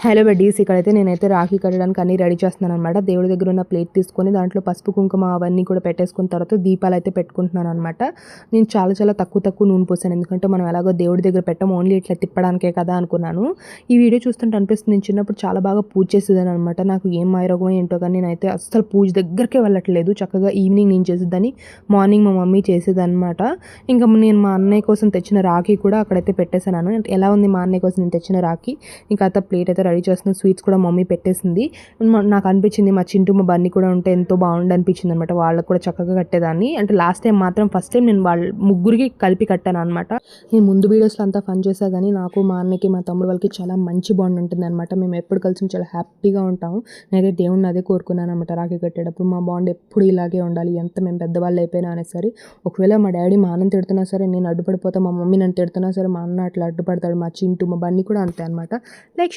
Hello buddies, ఇక్కడైతే నేనైతే రాఖీ కట్టడానికి అన్నీ రెడీ చేస్తున్నాను అనమాట. దేవుడి దగ్గర ఉన్న ప్లేట్ తీసుకొని దాంట్లో పసుపు కుంకుమ అవన్నీ కూడా పెట్టేసుకున్న తర్వాత దీపాలు అయితే పెట్టుకుంటున్నాను అనమాట. నేను చాలా తక్కువ నూనె పోసాను, ఎందుకంటే మనం ఎలాగో దేవుడి దగ్గర పెట్టాము, ఓన్లీ ఇట్లా తిప్పడానికే కదా అనుకున్నాను. ఈ వీడియో చూస్తుంటే అనిపిస్తుంది, నేను చిన్నప్పుడు చాలా బాగా పూజ చేసేదాన్ని అనమాట. నాకు ఏం మాయరోగమో ఏంటో కానీ నేనైతే అస్సలు పూజ దగ్గరకే వెళ్ళట్లేదు. చక్కగా ఈవినింగ్ నేను చేసేదాన్ని, మార్నింగ్ మా మమ్మీ చేసేదన్నమాట. ఇంకా నేను మా అన్నయ్య కోసం తెచ్చిన రాఖీ కూడా అక్కడైతే పెట్టేశాను. ఎలా ఉంది మా అన్నయ్య కోసం నేను తెచ్చిన రాఖీ? ఇంకా అత్త ప్లేట్ అయితే రెడీ చేస్తున్న, స్వీట్స్ కూడా మమ్మీ పెట్టేసింది. నాకు అనిపించింది మా చింటూ మా బన్నీ కూడా ఉంటే ఎంతో బాగుండు అనిపించింది అనమాట. వాళ్ళకు కూడా చక్కగా కట్టేదాన్ని. అంటే లాస్ట్ టైం మాత్రం ఫస్ట్ టైం నేను వాళ్ళ ముగ్గురికి కలిపి కట్టాను అనమాట. నేను ముందు వీడియోస్లో అంతా ఫన్ చేసా కానీ నాకు మా అన్నకి మా తమ్ముడు వాళ్ళకి చాలా మంచి బాండ్ ఉంటుంది అనమాట. మేము ఎప్పుడు కలిసి చాలా హ్యాపీగా ఉంటాము. నేనైతే దేవుడిని అదే కోరుకున్నాను అనమాట. రాఖీ కట్టేటప్పుడు మా బాండ్ ఎప్పుడు ఇలాగే ఉండాలి, ఎంత మేము పెద్దవాళ్ళు అయిపోయినా అనే సరే. ఒకవేళ మా డాడీ మా అన్నని తిడుతున్నా సరే, నేను అడ్డుపడిపోతా, మా మమ్మీ నన్ను తిడుతున్నా సరే, మా అన్న అట్లా అడ్డుపడతాడు. మా చింటూ మా బన్నీ కూడా అంతే అనమాట. లైక్